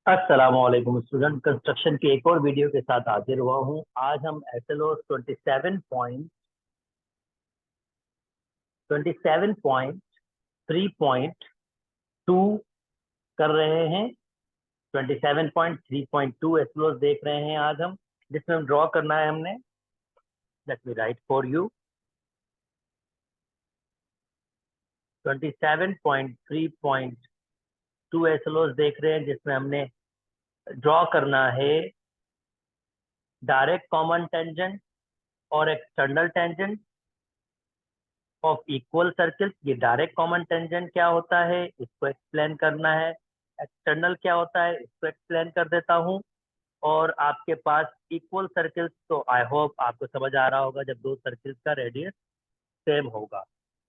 अस्सलाम वालेकुम student. Construction की एक और वीडियो के साथ हाजिर हुआ हूँ। आज हम एसएलओ 27.3.2 कर रहे हैं। 27.3.2 एसएलओ देख रहे हैं आज हम, जिसमें हम ड्रॉ करना है हमने। Let me right for you. 27.3.2 SLO देख रहे हैं, जिसमें हमने ड्रॉ करना है डायरेक्ट कॉमन टेंजेंट और external tangent of equal circles. ये डायरेक्ट कॉमन टेंजेंट क्या होता है इसको एक्सप्लेन करना है। एक्सटर्नल क्या होता है इसको एक्सप्लेन कर देता हूँ। और आपके पास इक्वल सर्कल्स, तो आई होप आपको समझ आ रहा होगा जब दो सर्कल्स का रेडियस सेम होगा।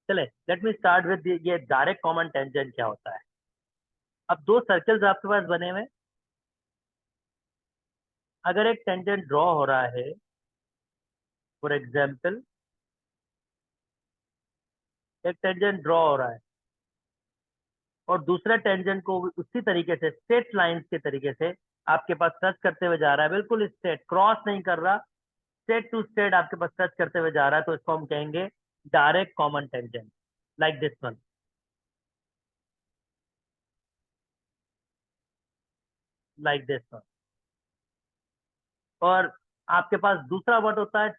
चले लेट मी स्टार्ट विद ये डायरेक्ट कॉमन टेंजेंट क्या होता है। अब दो सर्कल्स आपके पास बने हुए, अगर एक टेंजेंट ड्रॉ हो रहा है, फॉर एग्जाम्पल एक टेंजेंट ड्रॉ हो रहा है और दूसरा टेंजेंट को उसी तरीके से स्ट्रेट लाइंस के तरीके से आपके पास टच करते हुए जा रहा है, बिल्कुल स्ट्रेट, क्रॉस नहीं कर रहा, स्ट्रेट टू स्ट्रेट आपके पास टच करते हुए जा रहा है, तो इसको हम कहेंगे direct common tangent, like this one, like this one. और आपके पास दूसरा वर्ड होता है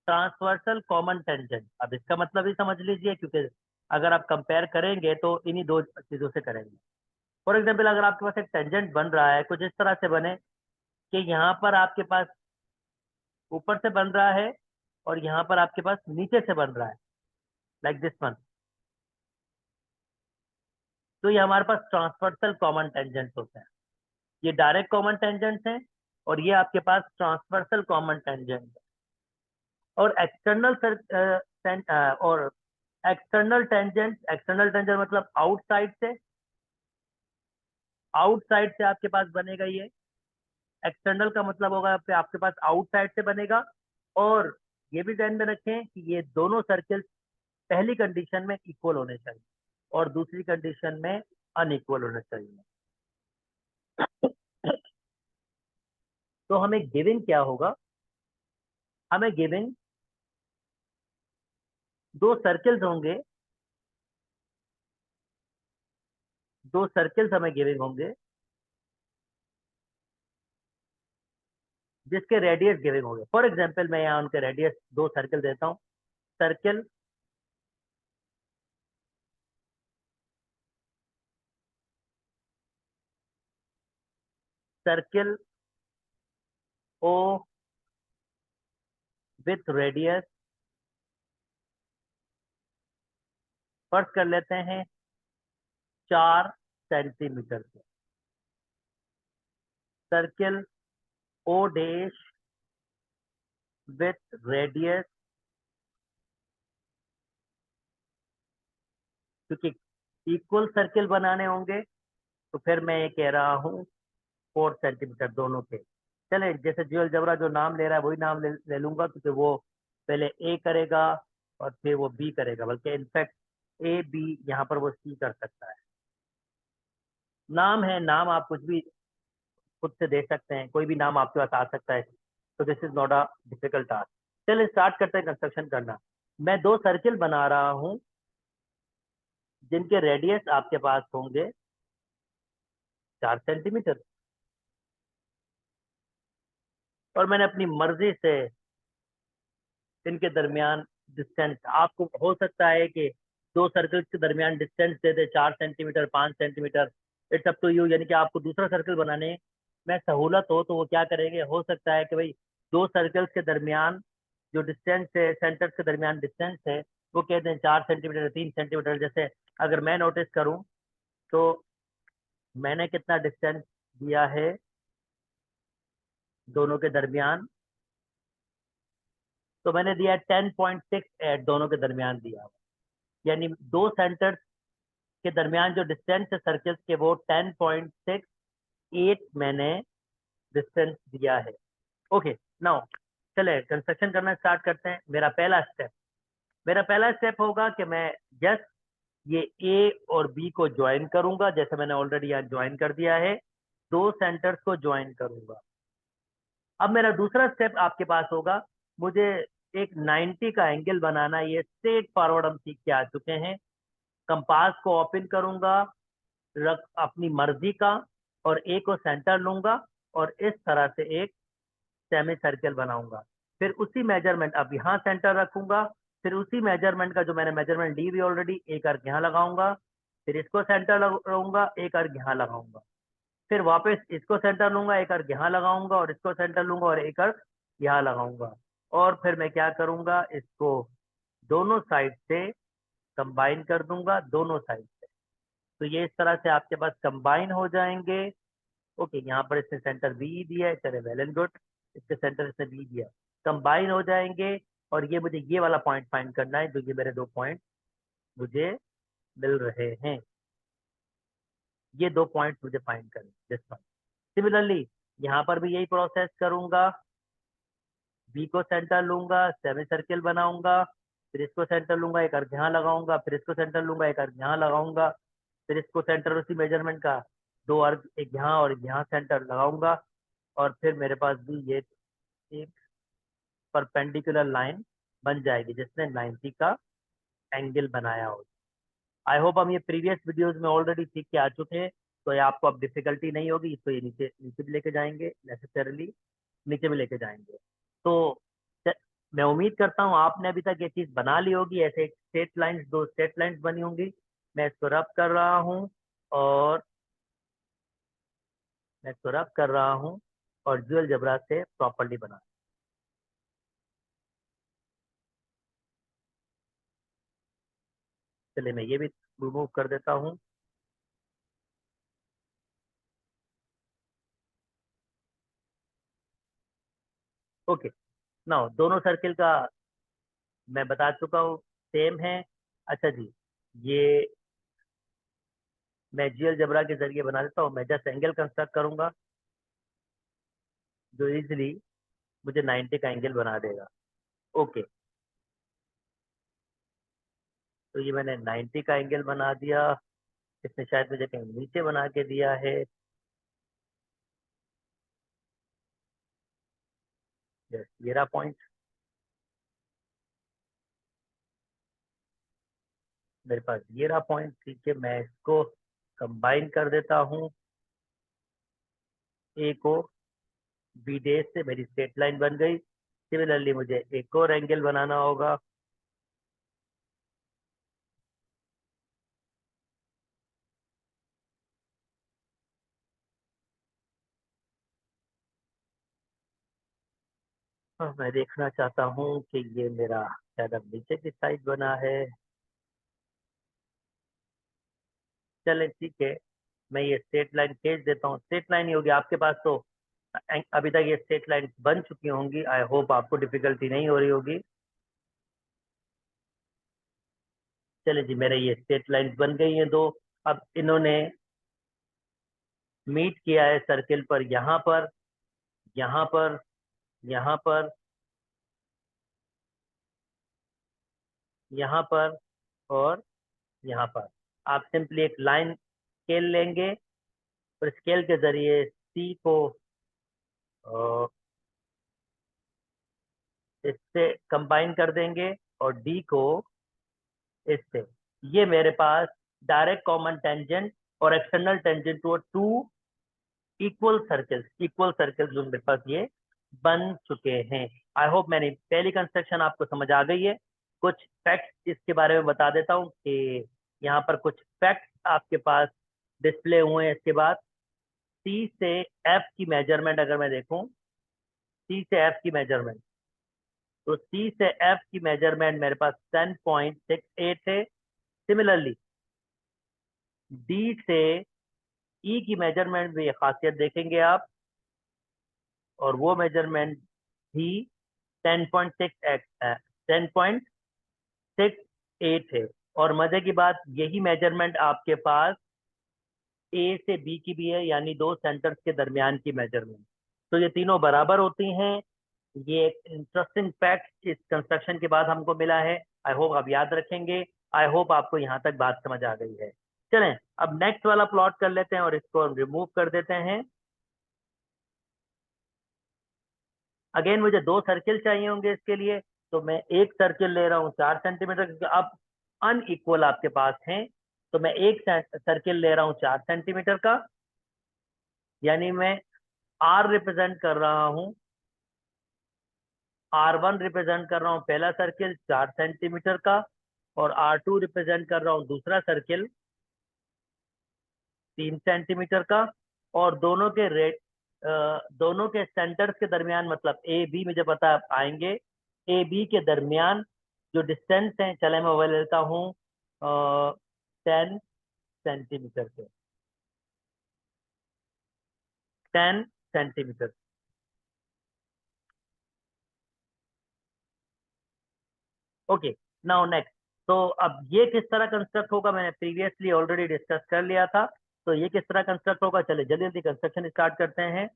ट्रांसवर्सल कॉमन टेंजेंट। अब इसका मतलब ही समझ लीजिए, क्योंकि अगर आप कंपेयर करेंगे तो इन्हीं दो चीजों से करेंगे। फॉर एग्जाम्पल अगर आपके पास एक टेंजेंट बन रहा है, कुछ इस तरह से बने कि यहाँ पर आपके पास ऊपर से बन रहा है और यहाँ पर आपके पास नीचे से बन रहा है, लाइक दिस वन, तो ये हमारे पास ट्रांसवर्सल कॉमन टेंजेंट्स होते हैं। ये डायरेक्ट कॉमन टेंजेंट्स हैं और ये आपके पास ट्रांसवर्सल कॉमन टेंजेंट है। और और एक्सटर्नल टेंजेंट मतलब आउटसाइड से आपके पास बनेगा ये। एक्सटर्नल का मतलब होगा आपके पास आउटसाइड से बनेगा। और ये भी ध्यान में रखें कि ये दोनों सर्कल्स पहली कंडीशन में इक्वल होने चाहिए और दूसरी कंडीशन में अनइक्वल होने चाहिए। तो हमें गिविंग क्या होगा, हमें गिविंग दो सर्कल्स होंगे, दो सर्कल्स हमें गिविंग होंगे जिसके रेडियस गिविंग होंगे। फॉर एग्जांपल मैं यहाँ उनके रेडियस दो सर्कल देता हूँ। Circle circle O with radius, first कर लेते हैं 4 सेंटीमीटर से। Circle O dash with radius, क्योंकि इक्वल सर्कल बनाने होंगे तो फिर मैं ये कह रहा हूँ 4 सेंटीमीटर दोनों के। चले जैसे जो अलजबरा जो नाम ले रहा है वही नाम ले लूंगा, क्योंकि वो पहले ए करेगा और फिर वो बी करेगा, बल्कि इनफैक्ट ए बी यहाँ पर वो सी कर सकता है। नाम है, नाम आप कुछ भी खुद से दे सकते हैं, कोई भी नाम आपके पास आ सकता है, तो this is not a difficult task. चलिए स्टार्ट करते हैं कंस्ट्रक्शन करना। मैं दो सर्किल बना रहा हूँ जिनके रेडियस आपके पास होंगे 4 सेंटीमीटर, और मैंने अपनी मर्जी से इनके दरमियान डिस्टेंस, आपको हो सकता है कि दो सर्कल्स के दरमियान डिस्टेंस दे दे 4 centimetre, 5 centimetre, it's up to you. यानी कि आपको दूसरा सर्कल बनाने में सहूलत हो तो वो क्या करेंगे, हो सकता है कि भाई दो सर्कल्स के दरमियान जो डिस्टेंस है, सेंटर्स के दरमियान डिस्टेंस है, वो कहते हैं 4 सेंटीमीटर, 3 सेंटीमीटर। जैसे अगर मैं नोटिस करूं तो मैंने कितना डिस्टेंस दिया है दोनों के दरमियान, तो मैंने दिया 10.68 दोनों के दरमियान दिया। यानी दो सेंटर्स के दरमियान जो डिस्टेंस है सर्कल्स के, वो 10.68 मैंने डिस्टेंस दिया है। ओके, नाउ चले कंस्ट्रक्शन करना स्टार्ट करते हैं। मेरा पहला स्टेप होगा कि मैं जस्ट ये ए और बी को ज्वाइन करूंगा, जैसे मैंने ऑलरेडी यहाँ ज्वाइन कर दिया है। दो सेंटर्स को ज्वाइन करूंगा। अब मेरा दूसरा स्टेप आपके पास होगा, मुझे एक 90 का एंगल बनाना है। ये स्ट्रेट फॉरवर्ड हम सीख के आ चुके हैं। कंपास को ओपन करूंगा, रख अपनी मर्जी का, और ए को सेंटर लूंगा और इस तरह से एक सेमी सर्कल बनाऊंगा। फिर उसी मेजरमेंट अब यहाँ सेंटर रखूंगा, फिर उसी मेजरमेंट का जो मैंने मेजरमेंट ली हुई ऑलरेडी, एक अर्क यहाँ लगाऊंगा, फिर इसको सेंटर लगाऊंगा, एक अर्क यहाँ लगाऊंगा, फिर वापस इसको सेंटर लूंगा, एक अर्क यहाँ लगाऊंगा, और इसको सेंटर लूंगा और एक अर्क यहाँ लगाऊंगा। और फिर मैं क्या करूंगा, इसको दोनों साइड से कंबाइन कर दूंगा, दोनों साइड से। तो ये इस तरह से आपके पास कंबाइन हो जाएंगे। ओके, यहाँ पर इसने सेंटर बी दिया है, चले वेल एंड गुड, इसके सेंटर इसने बी दिया, कंबाइन हो जाएंगे। और ये मुझे ये वाला पॉइंट फाइंड करना है, जो ये मेरे दो पॉइंट मुझे मिल रहे हैं, ये दो पॉइंट मुझे फाइंड करने दिस पॉइंट। सिमिलरली यहाँ पर भी यही प्रोसेस करूंगा, बी को सेंटर लूंगा, सेमी सर्किल बनाऊंगा, फिर इसको सेंटर लूंगा, एक अर्क यहाँ लगाऊंगा, फिर इसको सेंटर लूंगा, एक अर्क यहाँ लगाऊंगा, फिर इसको सेंटर उसी मेजरमेंट का दो अर्क, एक यहाँ और एक यहाँ सेंटर लगाऊंगा, और फिर मेरे पास भी ये एक परपेंडिकुलर लाइन बन जाएगी जिसने 90 का एंगल बनाया हो। आई होप हम ये प्रीवियस वीडियोस में ऑलरेडी सीख के आ चुके हैं, तो ये आपको अब डिफिकल्टी नहीं होगी। इसको ये नीचे नीचे भी लेके जाएंगे, नेसेसरली नीचे भी लेके जाएंगे। तो मैं उम्मीद करता हूँ आपने अभी तक ये चीज बना ली होगी। ऐसे एक स्ट्रेट लाइंस, दो स्ट्रेट लाइंस बनी होंगी। मैं इसको रब कर रहा हूँ और ड्यूल जबरा से प्रॉपरली बना। चलिए मैं ये भी रिमूव कर देता हूँ। ओके, नाउ दोनों सर्किल का मैं बता चुका हूँ, सेम है। अच्छा जी, ये मैं जियल जबरा के जरिए बना देता हूँ। मैं जस्ट एंगल कंस्ट्रक्ट करूंगा जो इजिली मुझे 90 का एंगल बना देगा। ओके, तो ये मैंने 90 का एंगल बना दिया। इसने शायद मुझे कहीं नीचे बना के दिया है। यस, ये रहा पॉइंट, मेरे पास ये रहा पॉइंट। ठीक है, मैं इसको कंबाइन कर देता हूँ। ए को बी डे से मेरी स्ट्रेट लाइन बन गई। सिमिलरली मुझे एक और एंगल बनाना होगा। मैं देखना चाहता हूँ कि ये मेरा शायद अब नीचे की साइड बना है। चले ठीक है, मैं ये स्ट्रेट लाइन खींच देता हूँ। स्ट्रेट लाइन ही होगी आपके पास, तो अभी तक ये स्ट्रेट लाइन बन चुकी होंगी। आई होप आपको डिफिकल्टी नहीं हो रही होगी। चले जी, मेरे ये स्ट्रेट लाइन बन गई हैं दो। अब इन्होंने मीट किया है सर्किल पर, यहाँ पर, यहाँ पर, यहाँ पर, यहाँ पर और यहाँ पर। आप सिंपली एक लाइन स्केल लेंगे और स्केल के जरिए सी को इससे कंबाइन कर देंगे और डी को इससे। ये मेरे पास डायरेक्ट कॉमन टेंजेंट और external tangent to two equal circles जो मेरे पास ये बन चुके हैं। आई होप मेरी पहली कंस्ट्रक्शन आपको समझ आ गई है। कुछ फैक्ट्स इसके बारे में बता देता हूँ कि यहाँ पर कुछ फैक्ट्स आपके पास डिस्प्ले हुए हैं। इसके बाद सी से एफ की मेजरमेंट अगर मैं देखूं, सी से एफ की मेजरमेंट, तो सी से एफ की मेजरमेंट मेरे पास 10.68 है। सिमिलरली डी से ई की मेजरमेंट में ये खासियत देखेंगे आप, और वो मेजरमेंट भी 10.8 है। और मजे की बात, यही मेजरमेंट आपके पास ए से बी की भी है, यानी दो सेंटर्स के दरमियान की मेजरमेंट। तो ये तीनों बराबर होती हैं। ये एक इंटरेस्टिंग फैक्ट इस कंस्ट्रक्शन के बाद हमको मिला है। आई होप आप याद रखेंगे। आई होप आपको यहाँ तक बात समझ आ गई है। चलें अब नेक्स्ट वाला प्लॉट कर लेते हैं और इसको रिमूव कर देते हैं। अगेन मुझे 2 सर्किल चाहिए होंगे इसके लिए, तो मैं एक सर्किल ले रहा हूँ 4 सेंटीमीटर, क्योंकि अब अनइक्वल आपके पास हैं, तो मैं एक सर्किल ले रहा हूँ 4 सेंटीमीटर का, यानी मैं आर रिप्रेजेंट कर रहा हूँ, R1 रिप्रेजेंट कर रहा हूँ पहला सर्किल 4 सेंटीमीटर का, और R2 रिप्रेजेंट कर रहा हूँ दूसरा सर्किल 3 सेंटीमीटर का, और दोनों के सेंटर्स के दरमियान, मतलब ए बी मुझे पता आएंगे, ए बी के दरमियान जो डिस्टेंस है, चले मैं वो लेता हूँ 10 सेंटीमीटर से, 10 सेंटीमीटर। Okay, now next. तो अब ये किस तरह कंस्ट्रक्ट होगा, मैंने प्रीवियसली ऑलरेडी डिस्कस कर लिया था। तो ये किस तरह कंस्ट्रक्ट होगा, चलिए जल्दी जल्दी कंस्ट्रक्शन स्टार्ट करते हैं।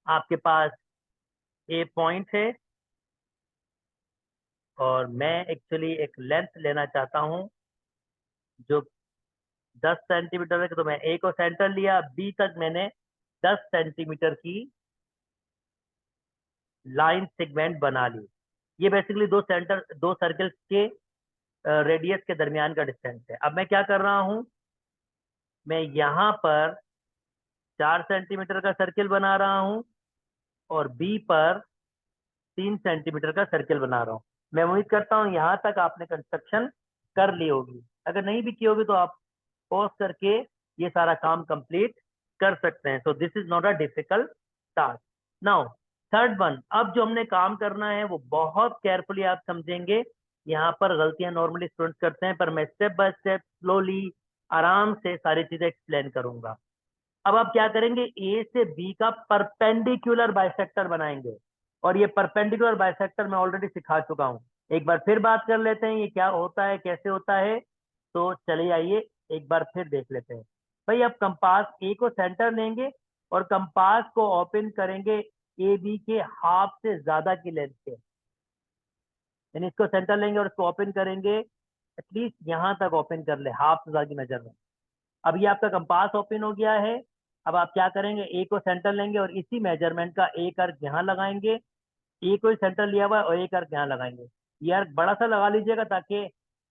आपके पास ए पॉइंट है, और मैं एक्चुअली एक लेंथ लेना चाहता हूँ जो 10 सेंटीमीटर है, तो मैं ए को सेंटर लिया, बी तक मैंने 10 सेंटीमीटर की लाइन सेगमेंट बना ली। ये बेसिकली दो सर्कल्स के रेडियस के दरमियान का डिस्टेंस है। अब मैं क्या कर रहा हूँ, मैं यहाँ पर 4 सेंटीमीटर का सर्किल बना रहा हूँ, और बी पर 3 सेंटीमीटर का सर्किल बना रहा हूँ। मैं उम्मीद करता हूँ यहाँ तक आपने कंस्ट्रक्शन कर ली होगी। अगर नहीं भी की होगी तो आप पॉज करके ये सारा काम कंप्लीट कर सकते हैं। So this is not a difficult task. Now third one, अब जो हमने काम करना है वो बहुत केयरफुली आप समझेंगे। यहाँ पर गलतियां नॉर्मली स्टूडेंट्स करते हैं, पर मैं स्टेप बाय स्टेप स्लोली आराम से सारी चीजें एक्सप्लेन करूंगा। अब आप क्या करेंगे, ए से बी का परपेंडिकुलर बाइसेक्टर बनाएंगे, और ये परपेंडिकुलर बाइसेक्टर मैं ऑलरेडी सिखा चुका हूं। एक बार फिर बात कर लेते हैं ये क्या होता है, कैसे होता है। तो चलिए आइए एक बार फिर देख लेते हैं। भाई अब कंपास ए को सेंटर लेंगे, और कंपास को ओपन करेंगे ए बी के हाफ से ज्यादा की लेंथ से, यानी इसको सेंटर लेंगे और इसको ओपन करेंगे, एटलीस्ट यहां तक ओपन कर ले, हाफ से ज्यादा की मेजर में। अब ये आपका कंपास ओपन हो गया है। अब आप क्या करेंगे, ए को सेंटर लेंगे और इसी मेजरमेंट का एक अर्क यहाँ लगाएंगे। ए को ही सेंटर लिया हुआ है और एक अर्क यहाँ लगाएंगे। ये अर्क बड़ा सा लगा लीजिएगा ताकि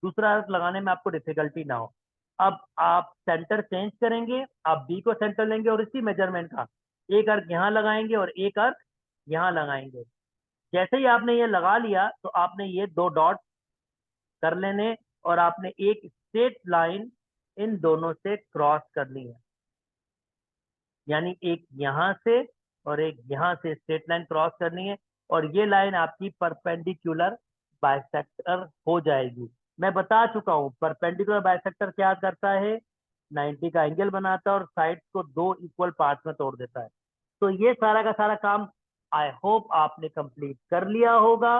दूसरा अर्क लगाने में आपको डिफिकल्टी ना हो। अब आप सेंटर चेंज करेंगे, आप बी को सेंटर लेंगे और इसी मेजरमेंट का एक अर्क यहाँ लगाएंगे और एक अर्क यहाँ लगाएंगे। जैसे ही आपने ये लगा लिया तो आपने ये दो डॉट कर लेने, और आपने एक स्ट्रेट लाइन इन दोनों से क्रॉस करनी है, यानी एक यहाँ से और एक यहाँ से स्ट्रेट लाइन क्रॉस करनी है, और ये लाइन आपकी परपेंडिकुलर बाइसेक्टर हो जाएगी। मैं बता चुका हूँ परपेंडिकुलर बाइसेक्टर क्या करता है, 90 का एंगल बनाता है और साइड्स को दो इक्वल पार्ट्स में तोड़ देता है। तो ये सारा का सारा काम आई होप आपने कंप्लीट कर लिया होगा,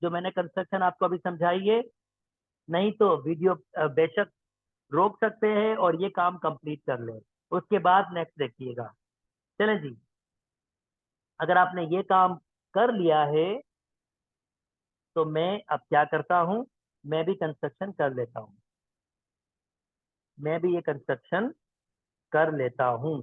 जो मैंने कंस्ट्रक्शन आपको अभी समझाई है। नहीं तो वीडियो बेशक रोक सकते हैं और ये काम कंप्लीट कर लें, उसके बाद नेक्स्ट देखिएगा। चलें जी, अगर आपने ये काम कर लिया है तो मैं अब क्या करता हूँ, मैं भी कंस्ट्रक्शन कर लेता हूँ, मैं भी ये कंस्ट्रक्शन कर लेता हूँ।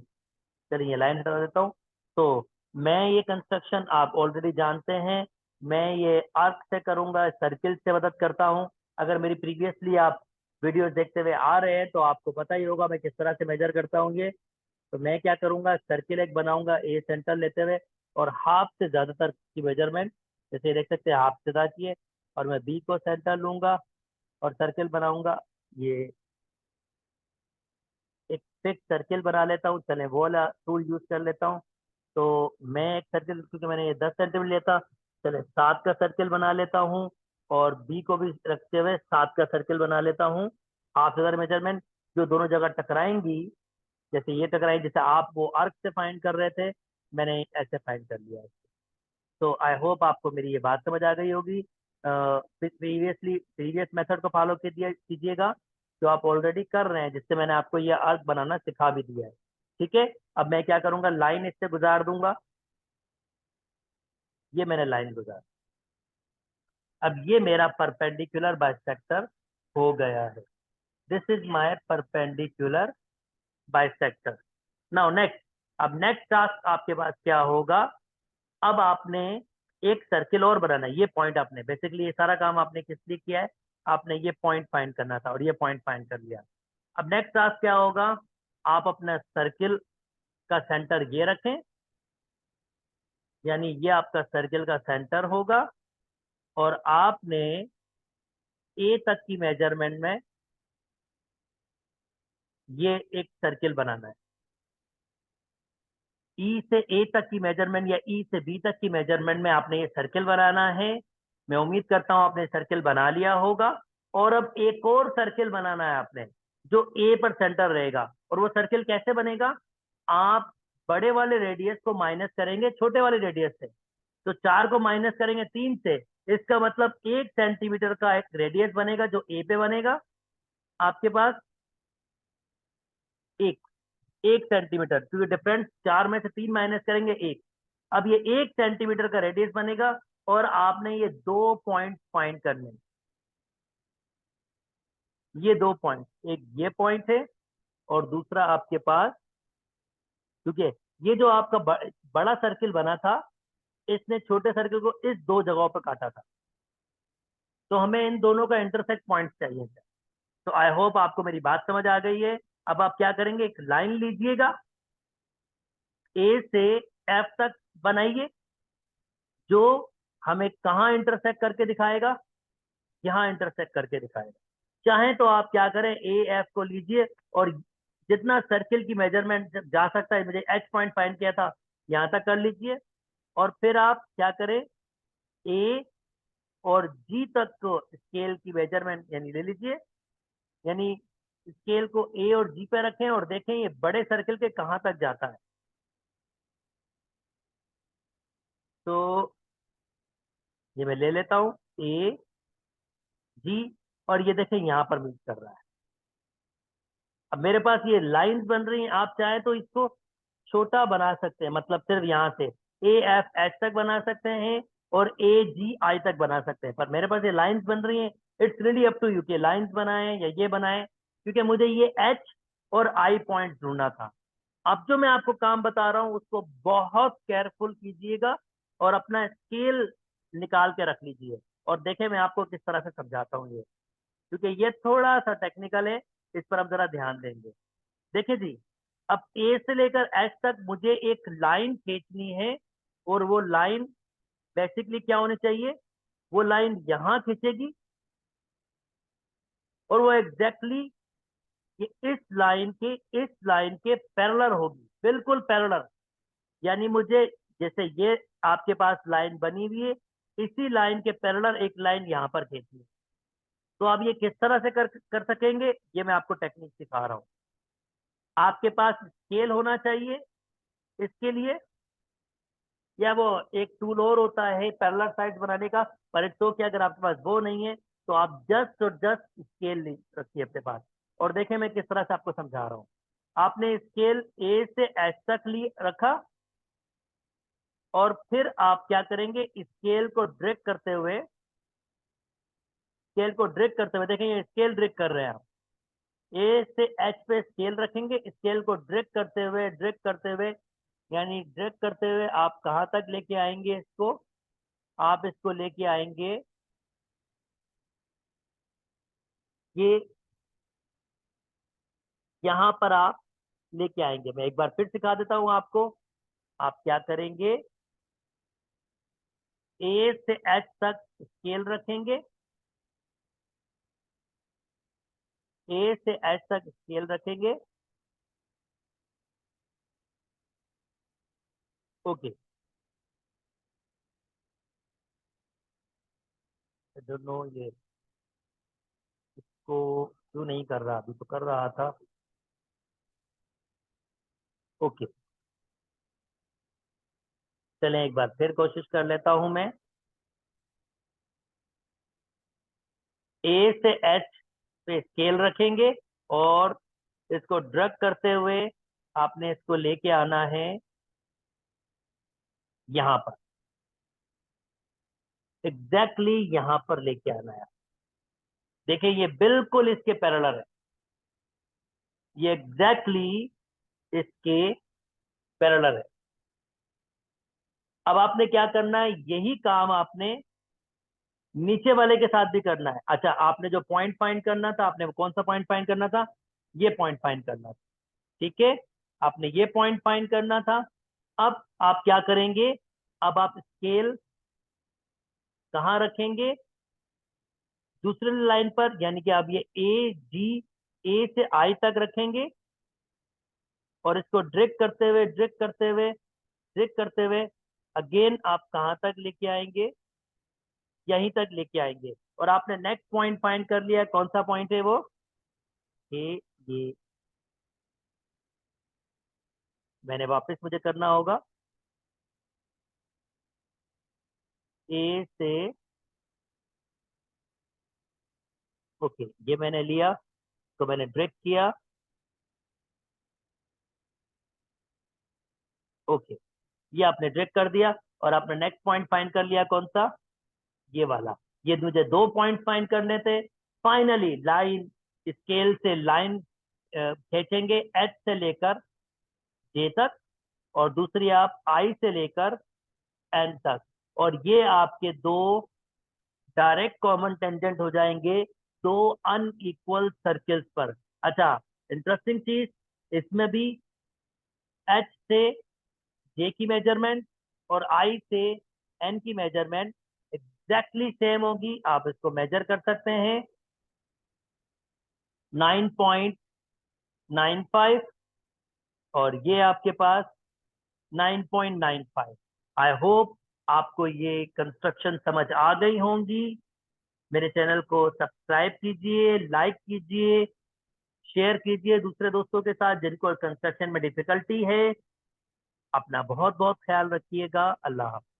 चलिए ये लाइन हटा देता हूँ। तो मैं ये कंस्ट्रक्शन आप ऑलरेडी जानते हैं, मैं ये आर्क से करूंगा, सर्किल से मदद करता हूँ। अगर मेरी प्रीवियसली आप वीडियोस देखते हुए आ रहे हैं तो आपको पता ही होगा मैं किस तरह से मेजर करता हूँ ये। तो मैं क्या करूंगा, सर्किल एक बनाऊंगा ए सेंटर लेते हुए, और हाफ से ज्यादातर की मेजरमेंट, जैसे देख सकते हैं हाफ से ज्यादा की है, और मैं बी को सेंटर लूंगा और सर्किल बनाऊंगा। ये एक फिक्स सर्किल बना लेता हूँ, चले वो वाला टूल यूज कर लेता हूँ। तो मैं एक सर्किल, क्योंकि मैंने ये 10 सेंटीमीटर लिया था, चले 7 का सर्किल बना लेता हूँ, और बी को भी रखते हुए 7 का सर्किल बना लेता हूँ। हाफ फिगर मेजरमेंट जो दोनों जगह टकराएंगी, जैसे ये टकराई, जैसे आप वो आर्क से फाइंड कर रहे थे, मैंने ऐसे फाइंड कर लिया है। तो आई होप आपको मेरी ये बात समझ आ गई होगी। प्रीवियस मेथड को फॉलो कीजिएगा जो आप ऑलरेडी कर रहे हैं, जिससे मैंने आपको ये आर्क बनाना सिखा भी दिया है। ठीक है, अब मैं क्या करूंगा, लाइन इससे गुजार दूंगा। ये मैंने लाइन गुजार, अब ये मेरा परपेंडिकुलर बाइसेक्टर हो गया है। This is my perpendicular bisector. Now next, अब नेक्स्ट टास्क आपके पास क्या होगा, अब आपने एक सर्किल और बनाना है। ये पॉइंट आपने बेसिकली, ये सारा काम आपने किस लिए किया है, आपने ये पॉइंट फाइंड करना था और ये पॉइंट फाइंड कर लिया। अब नेक्स्ट टास्क क्या होगा, आप अपना सर्किल का सेंटर ये रखें, यानी ये आपका सर्किल का सेंटर होगा, और आपने ए तक की मेजरमेंट में ये एक सर्किल बनाना है। ई से ए तक की मेजरमेंट या ई से बी तक की मेजरमेंट में आपने ये सर्किल बनाना है। मैं उम्मीद करता हूं आपने सर्किल बना लिया होगा। और अब एक और सर्किल बनाना है आपने, जो ए पर सेंटर रहेगा। और वो सर्किल कैसे बनेगा, आप बड़े वाले रेडियस को माइनस करेंगे छोटे वाले रेडियस से। तो 4 को माइनस करेंगे 3 से, इसका मतलब 1 सेंटीमीटर का एक रेडियस बनेगा जो ए पे बनेगा आपके पास। एक 1 सेंटीमीटर, क्योंकि डिफरेंस 4 में से 3 माइनस करेंगे 1। अब ये 1 सेंटीमीटर का रेडियस बनेगा, और आपने ये 2 पॉइंट फाइंड करने हैं। ये 2 पॉइंट, एक ये पॉइंट है और दूसरा आपके पास, क्योंकि ये जो आपका बड़ा सर्किल बना था, इसने छोटे सर्किल को इस 2 जगहों पर काटा था। तो हमें इन दोनों का इंटरसेक्ट पॉइंट चाहिए था। तो आई होप आपको मेरी बात समझ आ गई है। अब आप क्या करेंगे, एक लाइन लीजिएगा, ए से एफ तक बनाइए, जो हमें कहाँ इंटरसेक्ट करके दिखाएगा, यहाँ इंटरसेक्ट करके दिखाएगा। चाहे तो आप क्या करें, ए एफ को लीजिए और जितना सर्किल की मेजरमेंट जा सकता है, मुझे एच पॉइंट फाइंड किया था, यहाँ तक कर लीजिए। और फिर आप क्या करें, ए और जी तक को स्केल की मेजरमेंट यानी ले लीजिए, यानी स्केल को ए और जी पे रखें और देखें ये बड़े सर्किल के कहाँ तक जाता है। तो ये मैं ले लेता हूँ ए जी, और ये देखें यहाँ पर मीट कर रहा है। अब मेरे पास ये लाइंस बन रही हैं, आप चाहें तो इसको छोटा बना सकते हैं, मतलब सिर्फ यहाँ से ए एफ एच तक बना सकते हैं और ए जी आई तक बना सकते हैं। पर मेरे पास ये लाइंस बन रही हैं, it's really up to you कि लाइंस बनाएं या ये बनाएं, क्योंकि मुझे ये एच और आई पॉइंट ढूंढना था। अब जो मैं आपको काम बता रहा हूँ उसको बहुत केयरफुल कीजिएगा और अपना स्केल निकाल के रख लीजिए, और देखें मैं आपको किस तरह से समझाता हूँ ये, क्योंकि ये थोड़ा सा टेक्निकल है, इस पर हम जरा ध्यान देंगे। देखिए जी, अब ए से लेकर एच तक मुझे एक लाइन खींचनी है, और वो लाइन बेसिकली क्या होनी चाहिए, वो लाइन यहाँ खींचेगी और वो एग्जैक्टली ये इस लाइन के पैरेलल होगी, बिल्कुल पैरेलल। यानी मुझे, जैसे ये आपके पास लाइन बनी हुई है, इसी लाइन के पैरेलल एक लाइन यहाँ पर खींचनी है। तो आप ये किस तरह से कर सकेंगे, ये मैं आपको टेक्निक सिखा रहा हूँ। आपके पास स्केल होना चाहिए इसके लिए, या वो एक टूल और होता है पैरेलल साइड्स बनाने का, पर इट्स ओके अगर आपके पास वो नहीं है तो आप जस्ट और जस्ट स्केल रखिए अपने पास। और देखें मैं किस तरह से आपको समझा रहा हूँ। आपने स्केल ए से एच तक रखा, और फिर आप क्या करेंगे, स्केल को ड्रैग करते हुए देखें, ये स्केल ड्रैग कर रहे हैं आप। ए से एच पे स्केल रखेंगे, स्केल को ड्रैग करते हुए यानी ड्रैग करते हुए आप कहाँ तक लेके आएंगे इसको, आप इसको लेके आएंगे ये यहाँ पर आप लेके आएंगे। मैं एक बार फिर सिखा देता हूँ आपको। आप क्या करेंगे, ए से एच तक स्केल रखेंगे, ए से एच तक स्केल रखेंगे, ओके। आई डोंट नो ये इसको क्यों नहीं कर रहा, अभी तो कर रहा था, ओके। चलें एक बार फिर कोशिश कर लेता हूं मैं। ए से एच पे स्केल रखेंगे, और इसको ड्रग करते हुए आपने इसको लेके आना है यहाँ पर, एग्जैक्टली यहाँ पर लेके आना है। देखिए ये बिल्कुल इसके पैरेलल है, ये एग्जैक्टली इसके पैरेलल है। अब आपने क्या करना है, यही काम आपने नीचे वाले के साथ भी करना है। अच्छा, आपने जो पॉइंट फाइंड करना था, आपने कौन सा पॉइंट फाइंड करना था, ये पॉइंट फाइंड करना था, ठीक है, आपने ये पॉइंट फाइंड करना था। अब आप क्या करेंगे, अब आप स्केल कहाँ रखेंगे, दूसरे लाइन पर, यानी कि आप ये ए जी, ए से आई तक रखेंगे, और इसको ड्रैग करते हुए ड्रैग करते हुए ड्रैग करते हुए अगेन आप कहाँ तक लेके आएंगे, यहीं तक लेके आएंगे। और आपने नेक्स्ट पॉइंट फाइंड कर लिया, कौन सा पॉइंट है वो, ये मैंने वापस मुझे करना होगा, ए से, ओके, ये मैंने लिया, तो मैंने ड्रैग किया, ओके, ये आपने ड्रैग कर दिया, और आपने नेक्स्ट पॉइंट फाइंड कर लिया, कौन सा, ये वाला। ये मुझे दो पॉइंट फाइंड करने थे। फाइनली लाइन, स्केल से लाइन खींचेंगे एच से लेकर जे तक, और दूसरी आप आई से लेकर एन तक, और ये आपके दो डायरेक्ट कॉमन टेंजेंट हो जाएंगे दो अनइक्वल सर्कल्स पर। अच्छा, इंटरेस्टिंग चीज, इसमें भी एच से जे की मेजरमेंट और आई से एन की मेजरमेंट एग्जैक्टली सेम होगी। आप इसको मेजर कर सकते हैं, 9.95, और ये आपके पास 9.95। आई होप आपको ये कंस्ट्रक्शन समझ आ गई होंगी। मेरे चैनल को सब्सक्राइब कीजिए, लाइक कीजिए, शेयर कीजिए दूसरे दोस्तों के साथ जिनको कंस्ट्रक्शन में डिफिकल्टी है। अपना बहुत बहुत ख्याल रखिएगा। अल्लाह हाफ़िज़।